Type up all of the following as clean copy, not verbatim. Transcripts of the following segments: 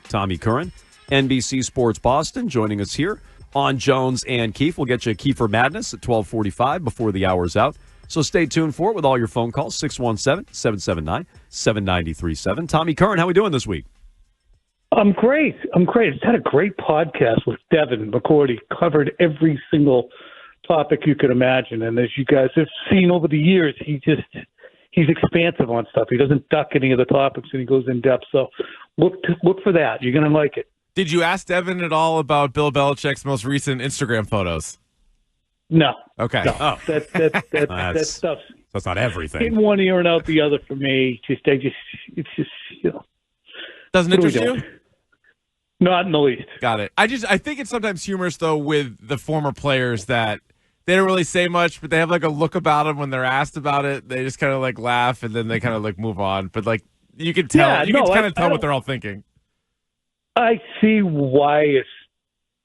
Tommy Curran, NBC Sports Boston, joining us here on Jones and Keefe. We'll get you Kiefer Madness at 12:45 before the hour's out. So stay tuned for it with all your phone calls, 617-779-7937. Tommy Curran, how are we doing this week? I'm great. It's had a great podcast with Devin McCourty. Covered every single topic you could imagine. And as you guys have seen over the years, he's expansive on stuff. He doesn't duck any of the topics, and he goes in depth. So look for that. You're going to like it. Did you ask Devin at all about Bill Belichick's most recent Instagram photos? No. Okay. No. That stuff's That's not everything. in one ear and out the other for me. It's just Doesn't interest you? Not in the least. Got it. I think it's sometimes humorous though with the former players that they don't really say much, but they have like a look about them when they're asked about it. They just kind of like laugh and then they kind of like move on. But like you can tell, Yeah, you can kind of tell what they're all thinking. I see why it's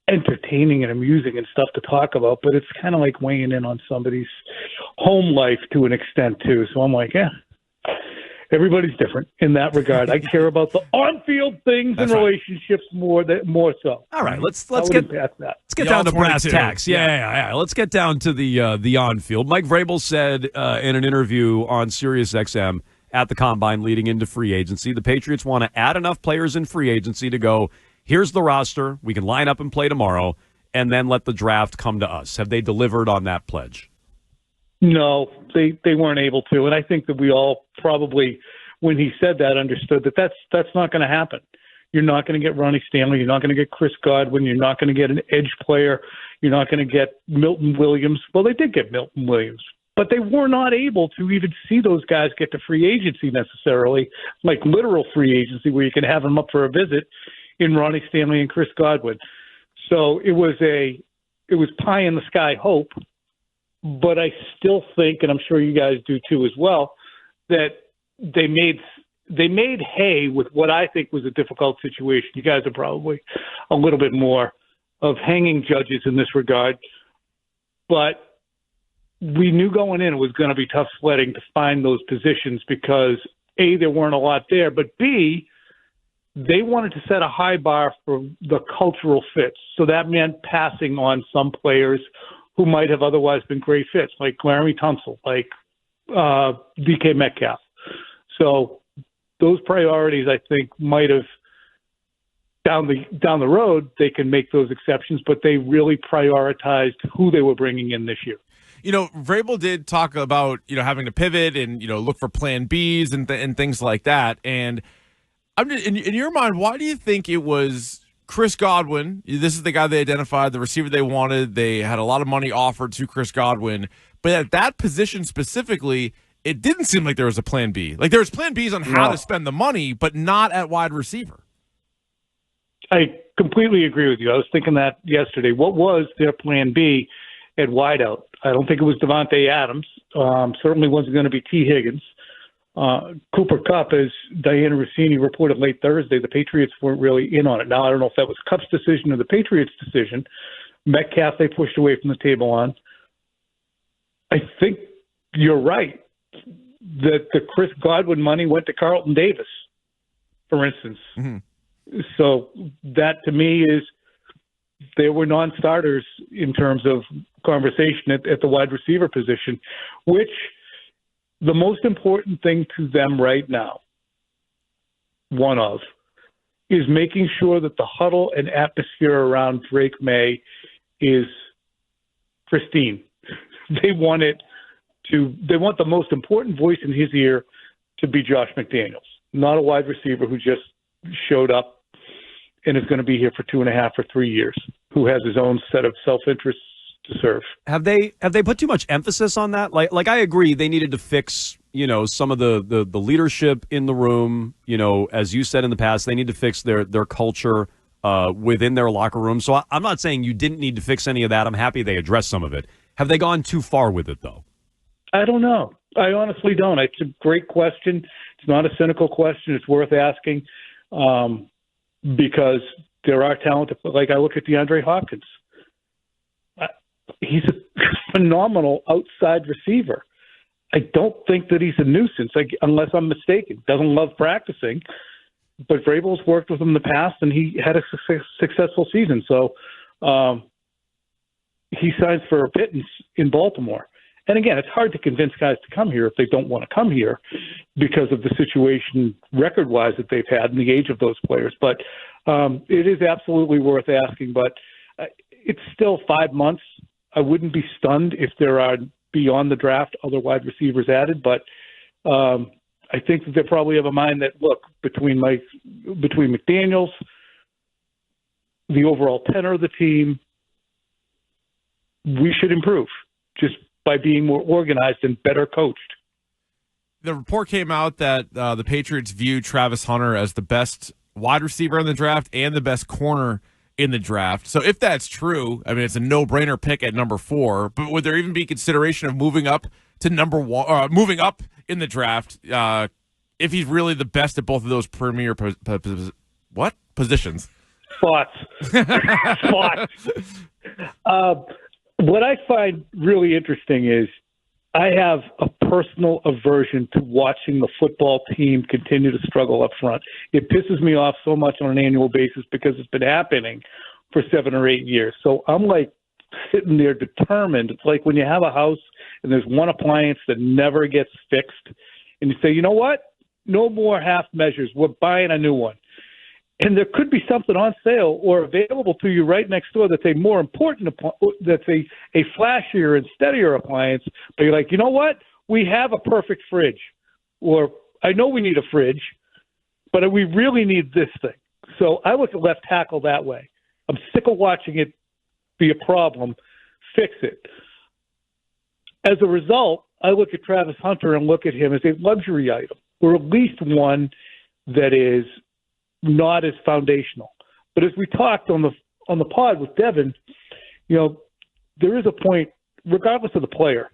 entertaining and amusing and stuff to talk about, but it's kind of like weighing in on somebody's home life to an extent too. So I'm like, yeah, everybody's different in that regard. I care about the on-field things and relationships more so. All right, let's get past that. Let's get down to brass 22. tacks. Yeah. Let's get down to the on-field. Mike Vrabel said in an interview on SiriusXM at the Combine leading into free agency, the Patriots want to add enough players in free agency to go, here's the roster, we can line up and play tomorrow, and then let the draft come to us. Have they delivered on that pledge? No, they weren't able to, and I think that we all probably, when he said that, understood that that's not going to happen. You're not going to get Ronnie Stanley. You're not going to get Chris Godwin. You're not going to get an edge player. You're not going to get Milton Williams. Well, they did get Milton Williams, but they were not able to even see those guys get to free agency necessarily, like literal free agency where you can have them up for a visit in Ronnie Stanley and Chris Godwin. So it was pie in the sky hope, but I still think, and I'm sure you guys do too as well, that they made hay with what I think was a difficult situation. You guys are probably a little bit more of hanging judges in this regard, but we knew going in it was going to be tough sledding to find those positions because A, there weren't a lot there, but B, they wanted to set a high bar for the cultural fits. So that meant passing on some players who might have otherwise been great fits, like Laremy Tunsil, like DK Metcalf. So those priorities, I think, might have down the road, they can make those exceptions, but they really prioritized who they were bringing in this year. You know, Vrabel did talk about, having to pivot and, look for plan Bs and things like that. And I'm just, in your mind, why do you think it was Chris Godwin? This is the guy they identified, the receiver they wanted. They had a lot of money offered to Chris Godwin. But at that position specifically, it didn't seem like there was a plan B. Like there was plan Bs on how to spend the money, but not at wide receiver. I completely agree with you. I was thinking that yesterday. What was their plan B at wideout? I don't think it was Devontae Adams. Certainly wasn't going to be T. Higgins. Cooper Kupp, as Diana Rossini reported late Thursday, the Patriots weren't really in on it. Now, I don't know if that was Kupp's decision or the Patriots' decision. Metcalf, they pushed away from the table on. I think you're right that the Chris Godwin money went to Carlton Davis, for instance. Mm-hmm. So that, to me, is they were non-starters in terms of conversation at the wide receiver position, which the most important thing to them right now, is making sure that the huddle and atmosphere around Drake May is pristine. They want the most important voice in his ear to be Josh McDaniels, not a wide receiver who just showed up and is going to be here for 2.5 or 3 years, who has his own set of self-interests to serve. Have they put too much emphasis on that? Like I agree, they needed to fix, some of the leadership in the room. As you said in the past, they need to fix their culture within their locker room. So I'm not saying you didn't need to fix any of that. I'm happy they addressed some of it. Have they gone too far with it, though? I don't know. I honestly don't. It's a great question. It's not a cynical question. It's worth asking. Because there are talented, like I look at DeAndre Hopkins. He's a phenomenal outside receiver. I don't think that he's a nuisance, unless I'm mistaken. Doesn't love practicing. but Vrabel's worked with him in the past, and he had a successful season. So he signs for a pittance in Baltimore. And again, it's hard to convince guys to come here if they don't want to come here because of the situation record-wise that they've had and the age of those players. But it is absolutely worth asking. But it's still 5 months. I wouldn't be stunned if there are, beyond the draft, other wide receivers added. But I think that they probably have a mind that, look, between McDaniels, the overall tenor of the team, we should improve just by being more organized and better coached. The report came out that the Patriots view Travis Hunter as the best wide receiver in the draft and the best corner in the draft. So if that's true, I mean, it's a no-brainer pick at number 4. But would there even be consideration of moving up to number 1, moving up in the draft if he's really the best at both of those premier positions? Spots. What I find really interesting is I have a personal aversion to watching the football team continue to struggle up front. It pisses me off so much on an annual basis because it's been happening for 7 or 8 years. So I'm like sitting there determined. It's like when you have a house and there's one appliance that never gets fixed, and you say, you know what? No more half measures. We're buying a new one. And there could be something on sale or available to you right next door that's a more important, that's a flashier and steadier appliance. But you're like, you know what? We have a perfect fridge. Or I know we need a fridge, but we really need this thing. So I look at left tackle that way. I'm sick of watching it be a problem. Fix it. As a result, I look at Travis Hunter and look at him as a luxury item, or at least one that is not as foundational. But as we talked on the pod with Devin, you know, there is a point, regardless of the player,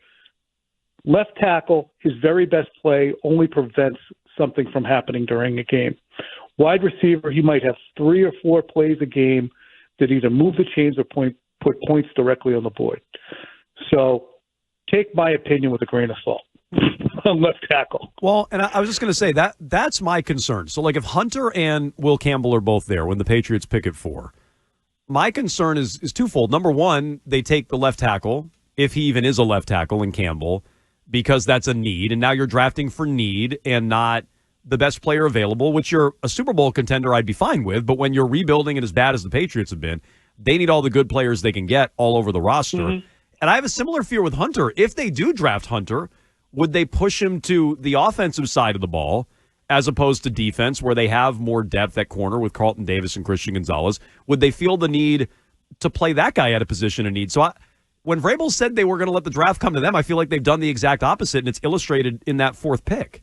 left tackle, his very best play only prevents something from happening during a game. Wide receiver, he might have 3 or 4 plays a game that either move the chains or put points directly on the board. So take my opinion with a grain of salt. On left tackle. Well, and I was just going to say that's my concern. So, like, if Hunter and Will Campbell are both there when the Patriots pick at 4, my concern is twofold. Number one, they take the left tackle, if he even is a left tackle, in Campbell, because that's a need. And now you're drafting for need and not the best player available, which you're a Super Bowl contender I'd be fine with. But when you're rebuilding and as bad as the Patriots have been, they need all the good players they can get all over the roster. Mm-hmm. And I have a similar fear with Hunter. If they do draft Hunter, would they push him to the offensive side of the ball as opposed to defense where they have more depth at corner with Carlton Davis and Christian Gonzalez? Would they feel the need to play that guy at a position of need? So when Vrabel said they were going to let the draft come to them, I feel like they've done the exact opposite, and it's illustrated in that 4th pick.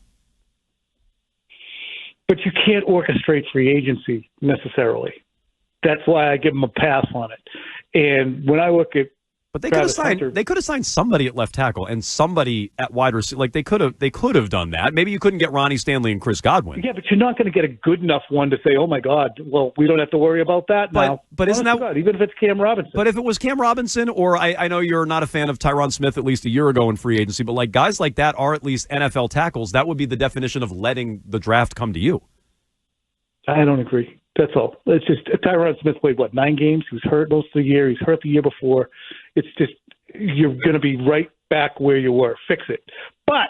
But you can't orchestrate free agency necessarily. That's why I give them a pass on it. And when I look at But they could have signed somebody at left tackle and somebody at wide receiver. Like they could have done that. Maybe you couldn't get Ronnie Stanley and Chris Godwin. Yeah, but you're not going to get a good enough one to say, "Oh my God, well, we don't have to worry about that now." But isn't that God, even if it's Cam Robinson? But if it was Cam Robinson, or I know you're not a fan of Tyron Smith at least a year ago in free agency, but like guys like that are at least NFL tackles. That would be the definition of letting the draft come to you. I don't agree. That's all. It's just Tyron Smith played, 9 games? He was hurt most of the year. He's hurt the year before. It's just you're going to be right back where you were. Fix it. But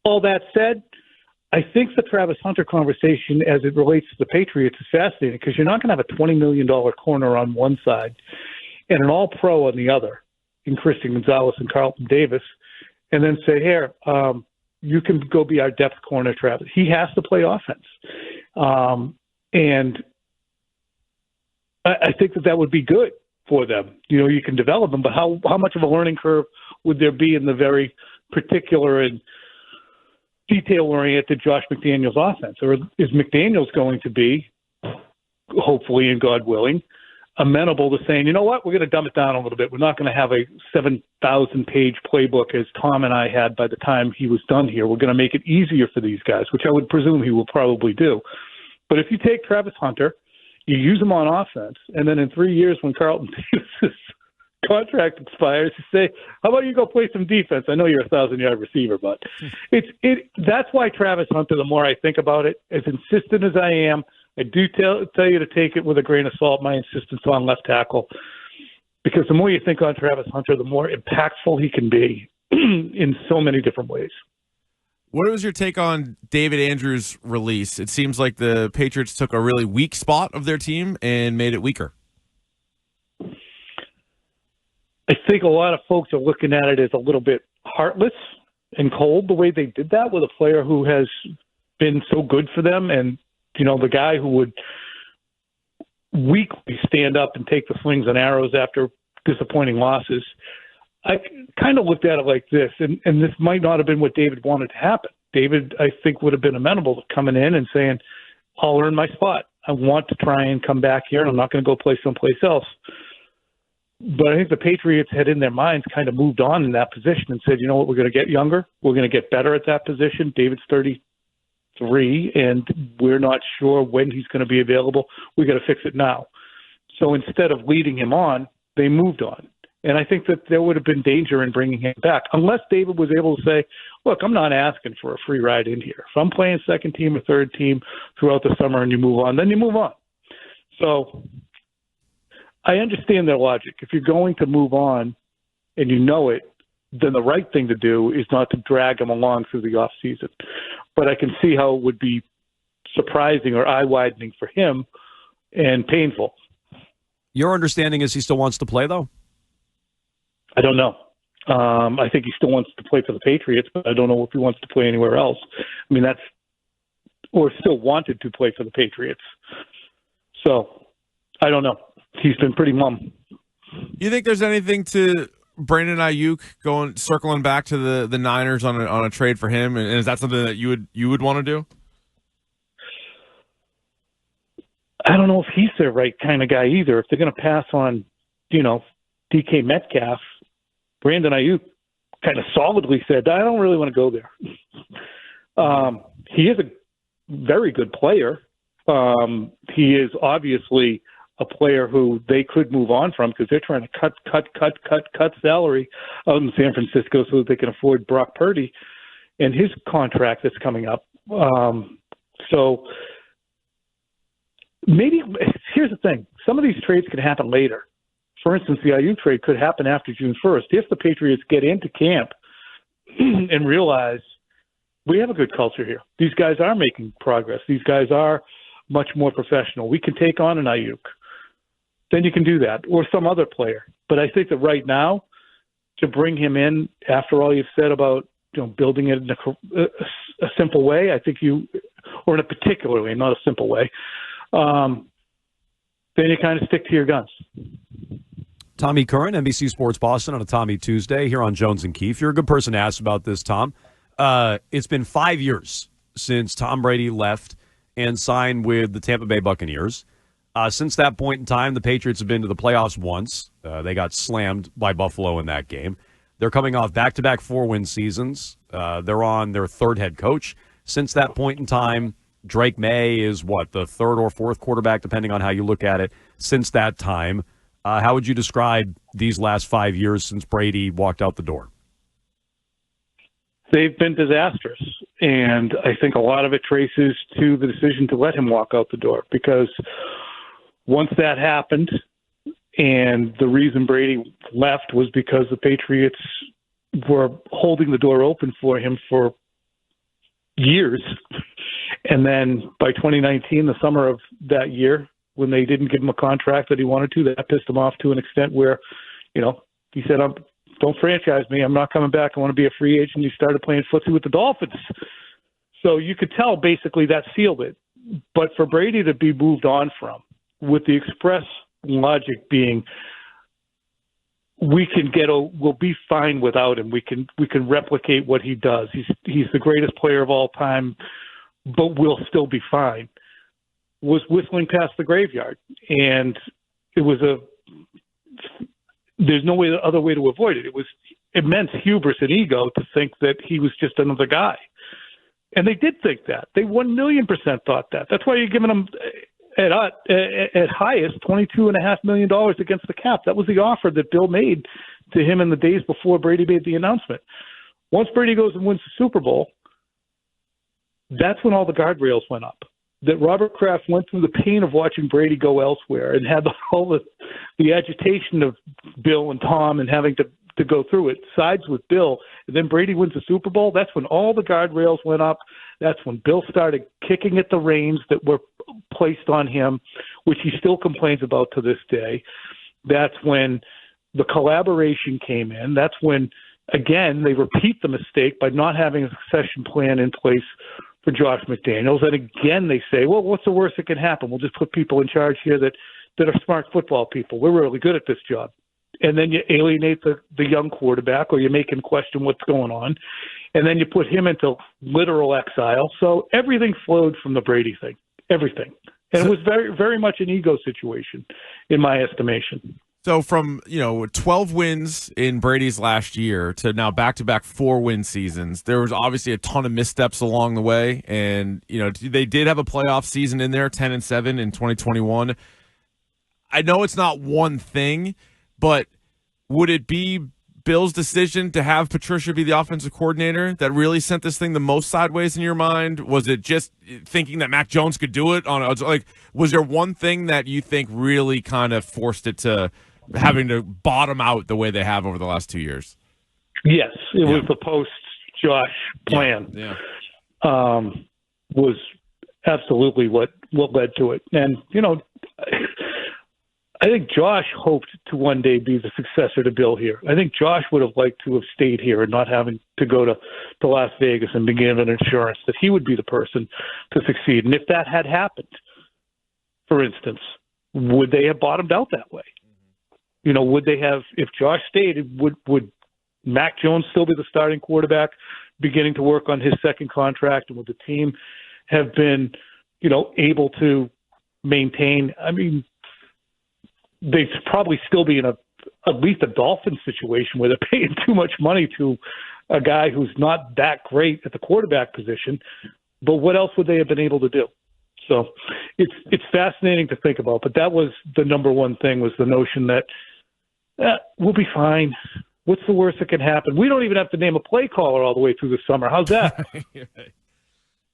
all that said, I think the Travis Hunter conversation as it relates to the Patriots is fascinating because you're not going to have a $20 million corner on one side and an all-pro on the other in Christian Gonzalez and Carlton Davis and then say, here, you can go be our depth corner, Travis. He has to play offense. And I think that would be good for them. You know, you can develop them, but how much of a learning curve would there be in the very particular and detail-oriented Josh McDaniels offense? Or is McDaniels going to be, hopefully and God willing, amenable to saying, you know what, we're going to dumb it down a little bit. We're not going to have a 7,000-page playbook as Tom and I had by the time he was done here. We're going to make it easier for these guys, which I would presume he will probably do. But if you take Travis Hunter, you use him on offense, and then in 3 years when Carlton Davis' contract expires, you say, how about you go play some defense? I know you're a 1,000-yard receiver, but that's why Travis Hunter, the more I think about it, as insistent as I am, I do tell you to take it with a grain of salt, my insistence on left tackle, because the more you think on Travis Hunter, the more impactful he can be in so many different ways. What was your take on David Andrews' release? It seems like the Patriots took a really weak spot of their team and made it weaker. I think a lot of folks are looking at it as a little bit heartless and cold the way they did that with a player who has been so good for them, and the guy who would weekly stand up and take the slings and arrows after disappointing losses. I kind of looked at it like this, and this might not have been what David wanted to happen. David, I think, would have been amenable to coming in and saying, I'll earn my spot. I want to try and come back here, and I'm not going to go play someplace else. But I think the Patriots had in their minds kind of moved on in that position and said, you know what, we're going to get younger. We're going to get better at that position. David's 33, and we're not sure when he's going to be available. We got to fix it now. So instead of leading him on, they moved on. And I think that there would have been danger in bringing him back, unless David was able to say, look, I'm not asking for a free ride in here. If I'm playing second team or third team throughout the summer and you move on, then you move on. So I understand their logic. If you're going to move on and you know it, then the right thing to do is not to drag him along through the off season. But I can see how it would be surprising or eye-widening for him and painful. Your understanding is he still wants to play, though? I don't know. I think he still wants to play for the Patriots, but I don't know if he wants to play anywhere else. I mean, or still wanted to play for the Patriots. So I don't know. He's been pretty mum. You think there's anything to Brandon Ayuk circling back to the Niners on a trade for him? And is that something that you would want to do? I don't know if he's the right kind of guy either. If they're going to pass on, DK Metcalf, Brandon Ayuk kind of solidly said, I don't really want to go there. He is a very good player. He is obviously a player who they could move on from because they're trying to cut salary out in San Francisco so that they can afford Brock Purdy and his contract that's coming up. So maybe here's the thing. Some of these trades could happen later. For instance, the Ayuk trade could happen after June 1st. If the Patriots get into camp and realize we have a good culture here. These guys are making progress. These guys are much more professional. We can take on an Ayuk. Then you can do that, or some other player. But I think that right now, to bring him in after all you've said about building it in a simple way, I think or in a particular way, not a simple way, then you kind of stick to your guns. Tommy Curran, NBC Sports Boston on a Tommy Tuesday here on Jones and Keefe. You're a good person to ask about this, Tom. It's been 5 years since Tom Brady left and signed with the Tampa Bay Buccaneers. Since that point in time, the Patriots have been to the playoffs once. They got slammed by Buffalo in that game. They're coming off back-to-back 4-win seasons. They're on their third head coach. Since that point in time, Drake May is, the third or fourth quarterback, depending on how you look at it, since that time. How would you describe these last 5 years since Brady walked out the door? They've been disastrous, and I think a lot of it traces to the decision to let him walk out the door, because once that happened, and the reason Brady left was because the Patriots were holding the door open for him for years. And then by 2019, the summer of that year, when they didn't give him a contract that he wanted to, that pissed him off to an extent where, he said, don't franchise me. I'm not coming back. I want to be a free agent. He started playing footsie with the Dolphins. So you could tell basically that sealed it. But for Brady to be moved on from, with the express logic being, we'll be fine without him. We can replicate what he does. He's the greatest player of all time, but we'll still be fine, was whistling past the graveyard. And there's no other way to avoid it. It was immense hubris and ego to think that he was just another guy. And they did think that. They 1,000,000% thought that. That's why you're giving them at highest $22.5 million against the cap. That was the offer that Bill made to him in the days before Brady made the announcement. Once Brady goes and wins the Super Bowl, that's when all the guardrails went up. that Robert Kraft went through the pain of watching Brady go elsewhere and had all the agitation of Bill and Tom and having to go through it, sides with Bill, and then Brady wins the Super Bowl, that's when all the guardrails went up. That's when Bill started kicking at the reins that were placed on him, which he still complains about to this day. That's when the collaboration came in. That's when, again, they repeat the mistake by not having a succession plan in place for Josh McDaniels. And again, they say, well, what's the worst that can happen? We'll just put people in charge here that are smart football people. We're really good at this job. And then you alienate the young quarterback, or you make him question what's going on. And then you put him into literal exile. So everything flowed from the Brady thing, everything. And it was very, very much an ego situation, in my estimation. So from, 12 wins in Brady's last year to now back-to-back 4-win seasons, there was obviously a ton of missteps along the way. And, they did have a playoff season in there, 10-7 in 2021. I know it's not one thing, but would it be Bill's decision to have Patricia be the offensive coordinator that really sent this thing the most sideways in your mind? Was it just thinking that Mac Jones could do it? Was there one thing that you think really kind of forced it to having to bottom out the way they have over the last 2 years? Yes, it was the post-Josh plan. Yeah. Was absolutely what led to it. And, I think Josh hoped to one day be the successor to Bill here. I think Josh would have liked to have stayed here and not having to go to Las Vegas and be given insurance that he would be the person to succeed. And if that had happened, for instance, would they have bottomed out that way? Would they have, if Josh stayed, would Mac Jones still be the starting quarterback, beginning to work on his second contract? And would the team have been, able to maintain? I mean, they'd probably still be in at least a Dolphins situation where they're paying too much money to a guy who's not that great at the quarterback position. But what else would they have been able to do? So it's fascinating to think about. But that was the number one thing, was the notion that we'll be fine. What's the worst that can happen? We don't even have to name a play caller all the way through the summer. How's that?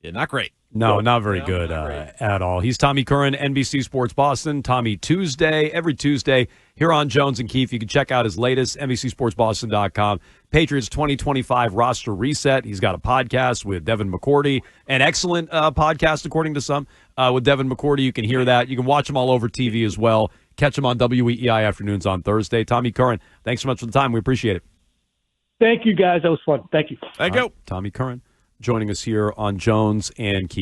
Yeah, not great. No, not very good at all. He's Tommy Curran, NBC Sports Boston. Tommy Tuesday, every Tuesday here on Jones and Keefe. You can check out his latest, NBCSportsBoston.com. Patriots 2025 roster reset. He's got a podcast with Devin McCourty, an excellent podcast, according to some, with Devin McCourty. You can hear that. You can watch him all over TV as well. Catch him on WEEI afternoons on Thursday. Tommy Curran, thanks so much for the time. We appreciate it. Thank you, guys. That was fun. Thank you. Thank you. Tommy Curran joining us here on Jones and Keefe.